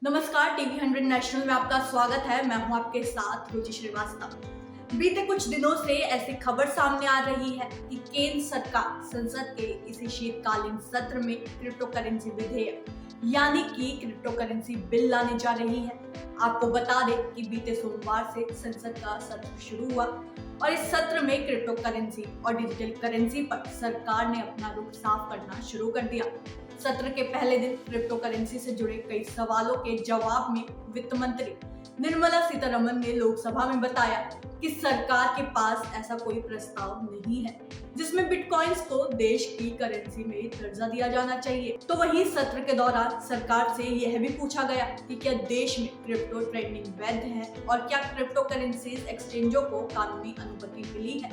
नमस्कार, TV 100 national में आपका स्वागत है। मैं हूं आपके साथ रुचि श्रीवास्तव। बीते कुछ दिनों से ऐसी खबर सामने आ रही है कि केंद्र सरकार संसद के इसी शीतकालीन सत्र में क्रिप्टो करेंसी विधेयक यानी कि क्रिप्टो करेंसी बिल लाने जा रही है। आपको बता दें कि बीते सोमवार से संसद का सत्र शुरू हुआ और इस सत्र में क्रिप्टो करेंसी और डिजिटल करेंसी पर सरकार ने अपना रुख साफ करना शुरू कर दिया। सत्र के पहले दिन क्रिप्टो करेंसी से जुड़े कई सवालों के जवाब में वित्त मंत्री निर्मला सीतारमण ने लोकसभा में बताया कि सरकार के पास ऐसा कोई प्रस्ताव नहीं है जिसमें बिटकॉइंस को देश की करेंसी में दर्जा दिया जाना चाहिए। तो वहीं सत्र के दौरान सरकार से यह भी पूछा गया कि क्या देश में क्रिप्टो ट्रेडिंग वैध है और क्या क्रिप्टो करेंसी एक्सचेंजों को कानूनी अनुमति मिली है,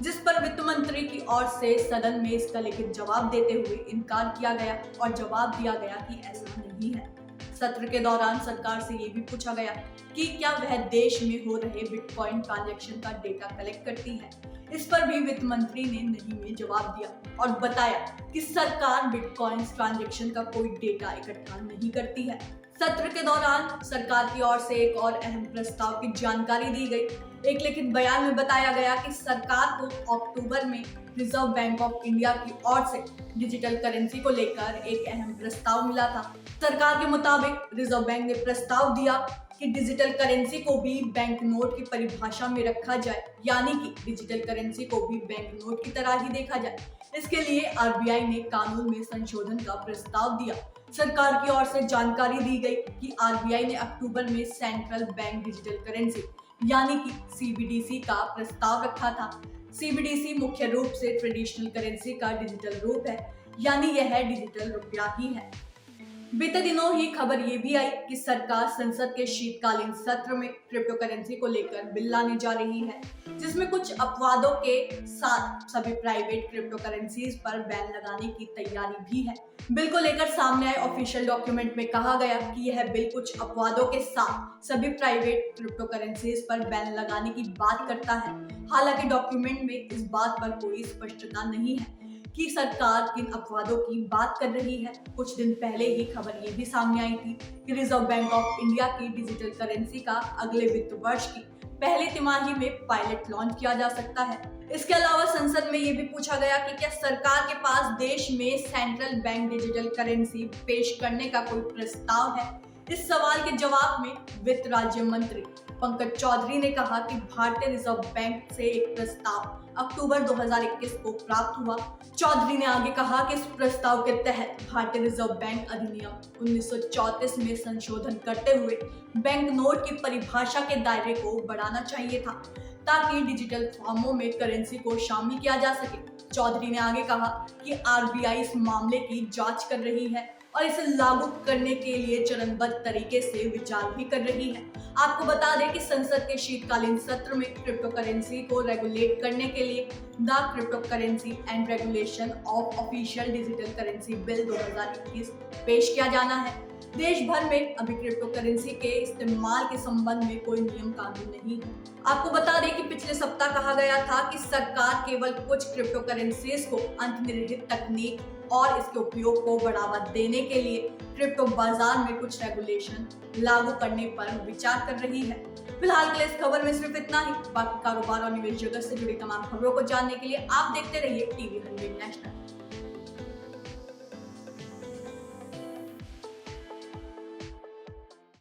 जिस पर वित्त मंत्री की ओर से सदन में इसका लिखित जवाब देते हुए इनकार किया गया और जवाब दिया गया कि ऐसा नहीं है। सत्र के दौरान सरकार से ये भी पूछा गया कि क्या वह देश में हो रहे बिटकॉइन ट्रांजैक्शन का डेटा कलेक्ट करती है। इस पर भी वित्त मंत्री ने नहीं में जवाब दिया और बताया कि सरकार बिटकॉइन ट्रांजैक्शन का कोई डेटा इकट्ठा नहीं करती है। सत्र के दौरान सरकार की ओर से एक और अहम प्रस्ताव की जानकारी दी गई। एक लिखित बयान में बताया गया कि सरकार को अक्टूबर में रिजर्व बैंक ऑफ इंडिया की ओर से डिजिटल करेंसी को लेकर एक अहम प्रस्ताव मिला था। सरकार के मुताबिक रिजर्व बैंक ने प्रस्ताव दिया कि डिजिटल करेंसी को भी बैंक नोट की परिभाषा में रखा जाए, यानी कि डिजिटल करेंसी को भी बैंक नोट की तरह ही देखा जाए। इसके लिए आरबीआई ने कानून में संशोधन का प्रस्ताव दिया। सरकार की ओर से जानकारी दी गई कि आरबीआई ने अक्टूबर में सेंट्रल बैंक डिजिटल करेंसी यानी कि सीबीडीसी का प्रस्ताव रखा था। सीबीडीसी मुख्य रूप से ट्रेडिशनल करेंसी का डिजिटल रूप है, यानी यह डिजिटल रुपया ही है। बीते दिनों ही खबर ये भी आई कि सरकार संसद के शीतकालीन सत्र में क्रिप्टो करेंसी को लेकर बिल लाने जा रही है, जिसमें कुछ अपवादों के साथ सभी प्राइवेट क्रिप्टो करेंसीज पर बैन लगाने की तैयारी भी है। बिल को लेकर सामने आए ऑफिशियल डॉक्यूमेंट में कहा गया कि यह बिल कुछ अपवादों के साथ सभी प्राइवेट क्रिप्टो करेंसीज पर बैन लगाने की बात करता है। हालांकि डॉक्यूमेंट में इस बात पर कोई स्पष्टता नहीं है कि सरकार किन अपवादों की बात कर रही है। कुछ दिन पहले ही खबर ये भी सामने आई थी कि रिजर्व बैंक ऑफ इंडिया की डिजिटल करेंसी का अगले वित्त वर्ष की पहली तिमाही में पायलट लॉन्च किया जा सकता है। इसके अलावा संसद में ये भी पूछा गया कि क्या सरकार के पास देश में सेंट्रल बैंक डिजिटल करेंसी पेश करने का कोई प्रस्ताव है। इस सवाल के जवाब में वित्त राज्य मंत्री पंकज चौधरी ने कहा कि भारतीय रिजर्व बैंक से एक प्रस्ताव अक्टूबर 2021 को प्राप्त हुआ। चौधरी ने आगे कहा कि इस प्रस्ताव के तहत भारतीय रिजर्व बैंक अधिनियम 1934 में संशोधन करते हुए बैंक नोट की परिभाषा के दायरे को बढ़ाना चाहिए था ताकि डिजिटल फॉर्मों में करेंसी को शामिल किया जा सके। चौधरी ने आगे कहा कि आरबीआई इस मामले की जांच कर रही है और इसे लागू करने के लिए चरणबद्ध तरीके से विचार भी कर रही है। आपको बता दें कि संसद के शीतकालीन सत्र में क्रिप्टो करेंसी को रेगुलेट करने के लिए the crypto currency and regulation of official digital currency bill 2021 पेश किया जाना है। देश भर में अभी क्रिप्टो करेंसी के इस्तेमाल के संबंध में कोई नियम कानून नहीं है। आपको बता दें कि पिछले सप्ताह कहा गया था कि सरकार केवल कुछ क्रिप्टो करेंसीज को अंतर्निहित तकनीक और इसके उपयोग को बढ़ावा देने के लिए क्रिप्टो बाजार में कुछ रेगुलेशन लागू करने पर विचार कर रही है। फिलहाल के लिए इस खबर में सिर्फ इतना ही। बाकी कारोबार और निवेश जगत से जुड़ी तमाम खबरों को जानने के लिए आप देखते रहिए टीवी 100 नेशनल।